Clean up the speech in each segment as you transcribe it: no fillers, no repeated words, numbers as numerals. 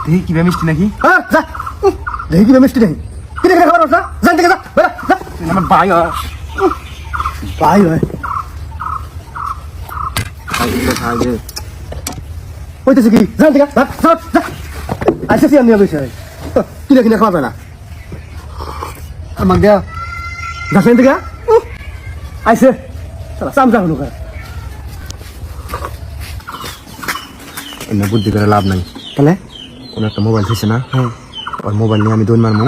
দেখি কি মিষ্টি নাকি? যা দেখি কি মিষ্টি নাকি? কি দেখে খাবার না জান থেকে যা যা আমার ভাই ভাই হয় হইতেছে কি জান থেকে যা যা আইসি আমি বিষয় কি দেখি না খাওয়া যায় না আমার দেয়া যাচ্ছেন থেকে আইসে চামচা হলো এমনি বুদ্ধি করে লাভ নাই। তাহলে কোনো একটা মোবাইল থেকে না, ওর মোবাইল নিয়ে আমি দৌড় মারবো।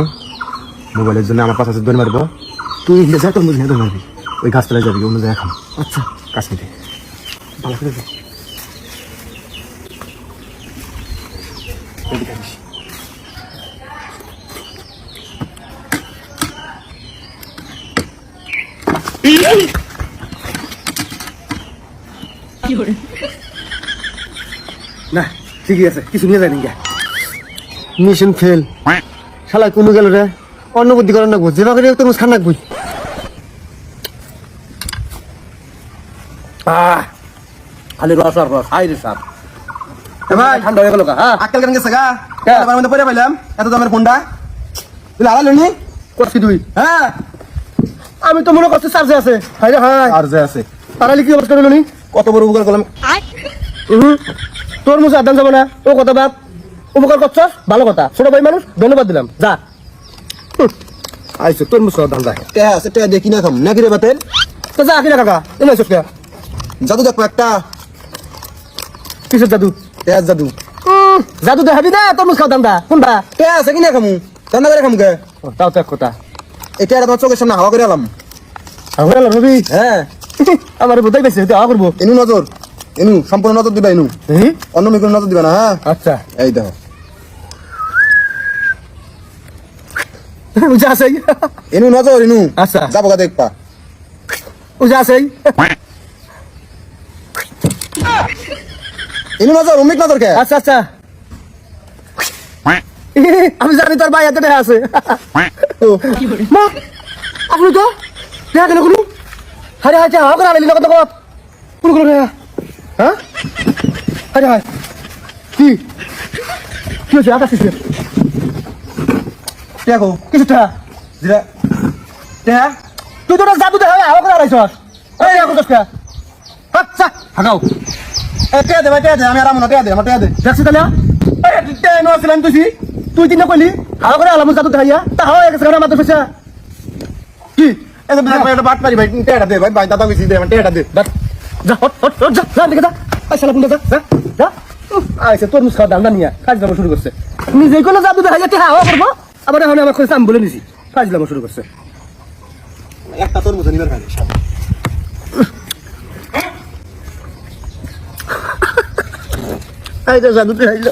মোবাইলের জন্য আমার 5,000 দৌড় মারবো। তুই যা তোর মুখ দৌড় মারবি ওই গাছতলায় যাবি, অন্য জায়গায় খাম। আচ্ছা কাছ নিতে ভালো করে না ঠিকই আছে কিছু নিয়ে যায়নি মিশন ফেল শালা কোনো গেল রে অন্য বুদ্ধি করার না বুঝ যেবা করে তোর খান রাখবি খালি রস আর রস হাই রে সাপ ভাই ঠান্ডা হয়ে গেল হ্যাঁ আক্কেল কেন গেছে গা? এবার মধ্যে পড়ে পাইলাম এত দামের ফোনটা তুই আড়াল নি করছি তুই হ্যাঁ আমি তো মনে করছি চার্জে আছে হাই রে হাই আর যে আছে তাহলে কি অবস্থা হলো নি কত বড় উপকার করলাম। তোর মুছে আদান যাবো না ও কথা বাপ উপকার করছস ভালো কথা ছোট ভাই মানুষ ধন্যবাদ দিলাম যা আইসো তোর মুছে আদান যায় তে আছে তে দেখি না খাম নাকি রে বাতেন তো যা কিনা কাকা এনে আইসো কে জাদু দেখো একটা কিসের জাদু তে জাদু জাদু দেখাবি না তোর মুছে আদান দা কোনটা তে আছে কিনা খামু রান্না করে খামু কে তাও তো এক কথা এটা আর চোখের সামনে হাওয়া করে এলাম। আমরা রবি হ্যাঁ আমার বোধাই পাইছে হাওয়া করবো এনু নজর এনু সম্পূর্ণ নজর দিবা এনু অন্য মেয়ে কোনো নজর দিবা না। হ্যাঁ আচ্ছা এই দেখো উজা আছে এনু নজর এনু আচ্ছা যাবো গা দেখবা উজা আছে এনু নজর অমিক নজর কে আচ্ছা আচ্ছা আমি জানি তোর ভাই এতটা আছে মা আপনি তো দেখা কেন কোনো হারে হারে হাওয়া করে আনলি কত কত কোনো কোনো হ্যাঁ হারে হায় কি কি হচ্ছে আকাশ কিছু দেখো কিছুটা যেটা তে তুই তো জাদু দেখা হাওয়া করে আড়াইছ এই এখন দশটা আচ্ছা হাগাও তে দে ভাই তে দে আমি আরাম না তে দে আমার তে দে দেখছি তাহলে এই তে নো আসলাম তুই দিন কইলি হাওয়া করে আলাম জাদু দেখাইয়া তা হাওয়া গেছে কারণ আমাদের পেছা কি এই তো একটা বাট পারি ভাই তে দে ভাই ভাই দাদা কইছি দে আমার তে দে বাট যা হট হট হট যা যা দেখে যা আই শালা কোনটা যা যা আইসে তোর মুখ দান্দা নিয়া কাজ যাবো শুরু করছে নিজে কোনো জাদু দেখাইয়া তে হাওয়া করবো আবার এখন আমার কইছে আমি বলে নিছি কাজ যাবো শুরু করছে একটা তোর মুছে নিবার খালি এই তো জাদু দেখাইলো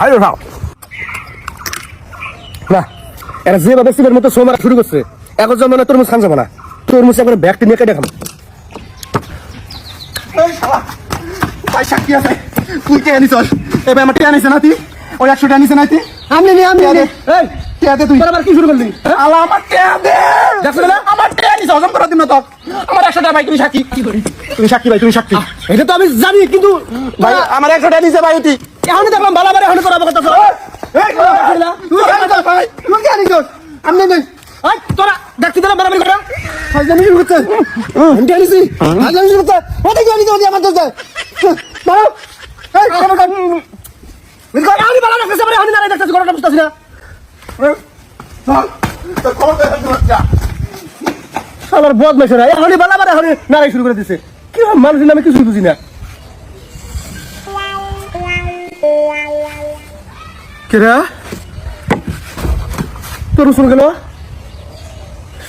আইলো খাও না এরা যেভাবে সিলের মতো শো মারা শুরু করছে এখন জন্য তরমুজ খান যাবো না তরমুজ একবার ব্যাগটি নিয়ে কেটে খাম এই শালা ভাই সাক্ষী আছে তুই কে আনিছস এবার আমার তে আনিছ না তুই ওই 100 টা আনিছ না তুই আমি নি তে দে এই তে দে তুই তোর আবার কি শুরু করলি আলা আমার তে দে দেখছ না আমার তে আনিছ হজম করে দিন না তো আমার 100 টা ভাই তুমি সাক্ষী তুমি সাক্ষী ভাই তুমি সাক্ষী এটা তো আমি জানি কিন্তু ভাই আমার 100 টা নিছে ভাই তুই এখন দেখলাম বালাবারে এখন তোর আবার কথা এই তুই আনিছ ভাই তুই কে আনিছস আমি নেই এই তোরা দেখতে দিলাম বালাবারি করা ফাইজানি শুরু করতে আমি আনিছি ফাইজানি শুরু করতে ওটা কি আনিছ আমার তো যায় মারো এই কেন কেন আমি বালা রাখতেছি মানে আমি নারাই দেখতেছি কোনটা বুঝতাছি না তোর খবর দে আমার বদ মেশে না এখন বালাবারে এখন নারাই শুরু করে দিছে কি মানুষের নামে কিছু বুঝি না কেরা তোর শুন গেল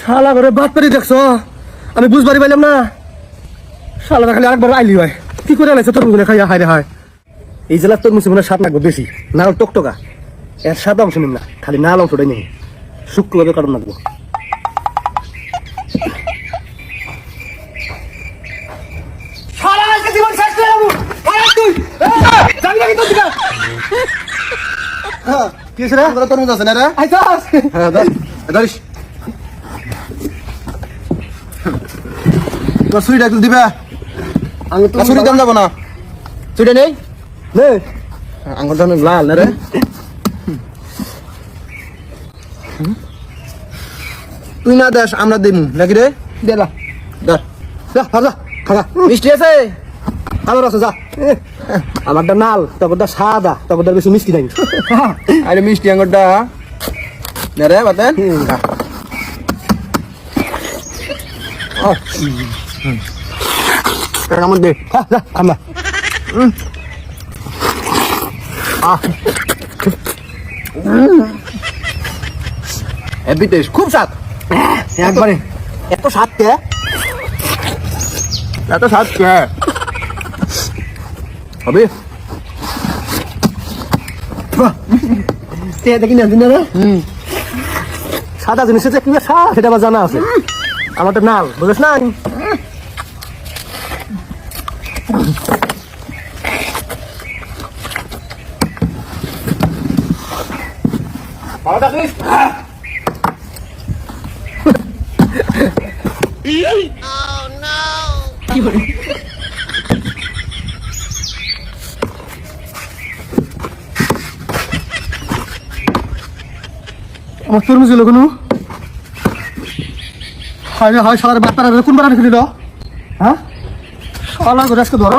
শালা ঘরে বাদ পেরি দেখছ আমি বুঝবারই পাইলাম না শালা খালি আরেকবার আইলি হয় কি করে আলাইছে তোর মুখে খাইয়া হায় রে হায় এই জেলার তোর মুছে মনে স্বাদ লাগবে বেশি না টকটকা এর স্বাদ অংশ নিন না খালি নাল অংশটাই নেই শুক্রভাবে কারণ লাগবো কি রে তোর তরমুজ আছে না রে হ্যাঁ ধরিস তোমার ছুরিটা একটু দিবে আমি তো ছুরি দাম যাবো না ছুরিটা নেই নে আঙুলটা অনেক লাল না রে তুই না দেশ আমরা দিমু নাকি রে দেলা দেখ যা যা খাগা মিষ্টি আছে আমার আছে যা আমারটা নাল তারপরটা সাদা তারপরটা বেশি মিষ্টি নাই আরে মিষ্টি আঙুরটা না রে বাতেন এর মধ্যে যা আমরা হেভি টেস্ট খুব স্বাদ একবারে এত স্বাদ কে এত স্বাদ কে হবে তে দেখি না দিন না সাদা জিনিসের যে কি স্বাদ সেটা আমার জানা আছে আমারটা নাল বুঝছ না ভালো থাকিস আমার তরমুজ এলো কোনো হয় না হয় সালার বাচ্চারা কোন বাড়া রেখে দিল হ্যাঁ সালা করে আজকে ধরো